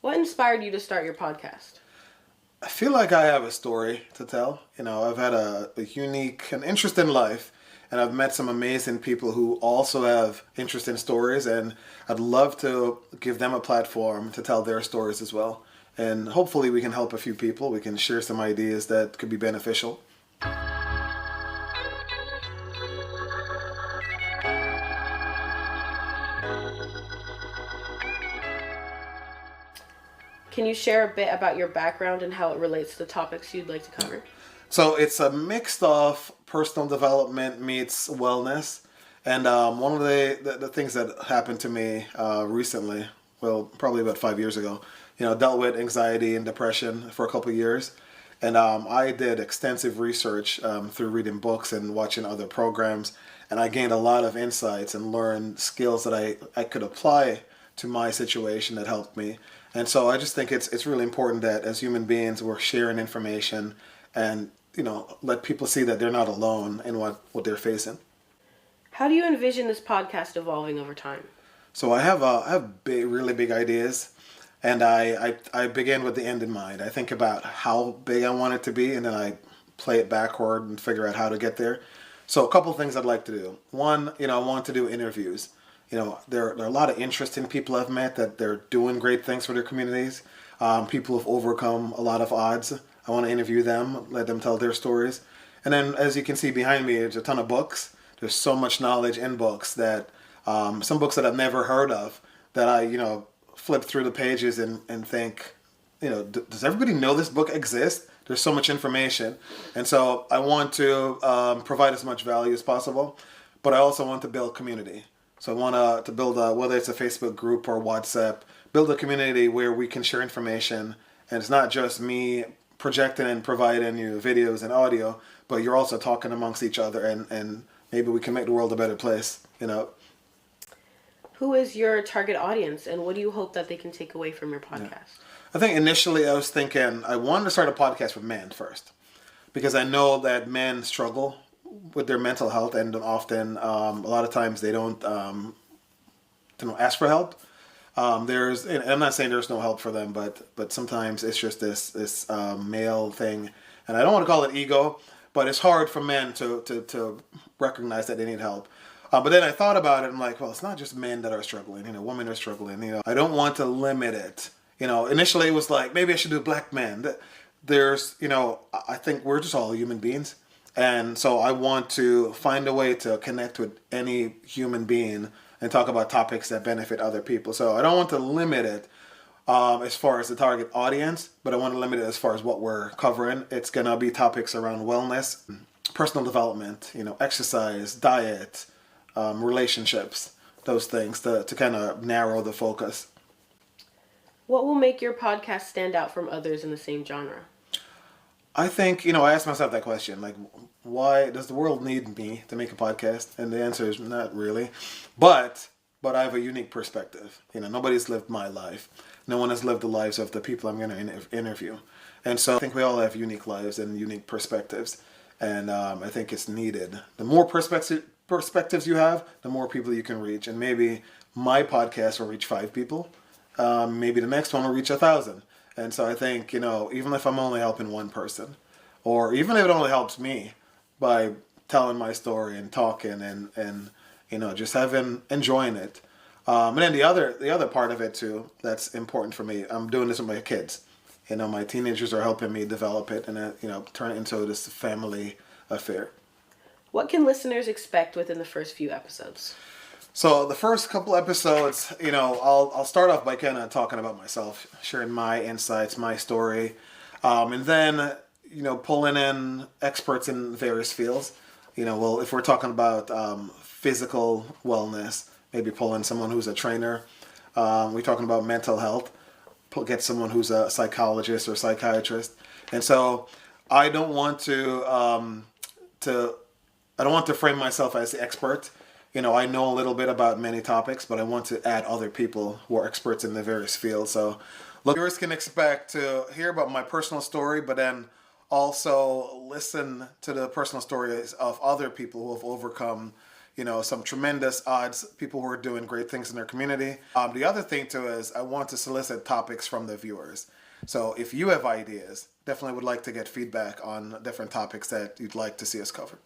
What inspired you to start your podcast? I feel like I have a story to tell. I've had a unique and interesting life, and I've met some amazing people who also have interesting stories, and I'd love to give them a platform to tell their stories as well. And hopefully, we can help a few people. We can share some ideas that could be beneficial. Can you share a bit about your background and how it relates to the topics you'd like to cover? So it's a mix of personal development meets wellness. And one of the things that happened to me recently, well, probably about 5 years ago, dealt with anxiety and depression for a couple of years. And I did extensive research through reading books and watching other programs. And I gained a lot of insights and learned skills that I could apply to my situation that helped me. And so I just think it's really important that as human beings we're sharing information and let people see that they're not alone in what they're facing. How do you envision this podcast evolving over time? So I have really big ideas, and I begin with the end in mind. I think about how big I want it to be, and then I play it backward and figure out how to get there. So a couple of things I'd like to do. One, I want to do interviews. There are a lot of interesting people I've met that they're doing great things for their communities. People have overcome a lot of odds. I want to interview them, let them tell their stories. And then, as you can see behind me, there's a ton of books. There's so much knowledge in books that some books that I've never heard of that I, flip through the pages and think, does everybody know this book exists? There's so much information. And so I want to provide as much value as possible, but I also want to build community. So I want to build, whether it's a Facebook group or WhatsApp, build a community where we can share information. And it's not just me projecting and providing you videos and audio, but you're also talking amongst each other, and maybe we can make the world a better place. Who is your target audience and what do you hope that they can take away from your podcast? I think initially I was thinking I wanted to start a podcast with men first because I know that men struggle with their mental health, and often a lot of times they don't ask for help. And I'm not saying there's no help for them, but sometimes it's just this male thing, and I don't want to call it ego, but it's hard for men to recognize that they need help. But then I thought about it. I'm like, well, it's not just men that are struggling. Women are struggling. I don't want to limit it. Initially it was like maybe I should do black men. There's, I think we're just all human beings, and so I want to find a way to connect with any human being and talk about topics that benefit other people. So I don't want to limit it as far as the target audience, but I want to limit it as far as what we're covering. It's going to be topics around wellness, personal development, exercise, diet, relationships, those things to kind of narrow the focus. What will make your podcast stand out from others in the same genre? I think, I asked myself that question, like, why does the world need me to make a podcast? And the answer is not really. But I have a unique perspective. Nobody's lived my life. No one has lived the lives of the people I'm going to interview. And so I think we all have unique lives and unique perspectives. And I think it's needed. The more perspectives you have, the more people you can reach. And maybe my podcast will reach 5 people. Maybe the next one will reach 1,000. And so I think, even if I'm only helping one person, or even if it only helps me by telling my story and talking and just enjoying it. And then the other part of it too, that's important for me. I'm doing this with my kids. My teenagers are helping me develop it and turn it into this family affair. What can listeners expect within the first few episodes? So the first couple episodes, I'll start off by kind of talking about myself, sharing my insights, my story, and then, pulling in experts in various fields. Well, if we're talking about physical wellness, maybe pull in someone who's a trainer. We're talking about mental health, get someone who's a psychologist or psychiatrist. And so I don't want to frame myself as the expert. I know a little bit about many topics, but I want to add other people who are experts in the various fields. So viewers can expect to hear about my personal story, but then also listen to the personal stories of other people who have overcome, some tremendous odds, people who are doing great things in their community. The other thing too is I want to solicit topics from the viewers. So if you have ideas, definitely would like to get feedback on different topics that you'd like to see us cover.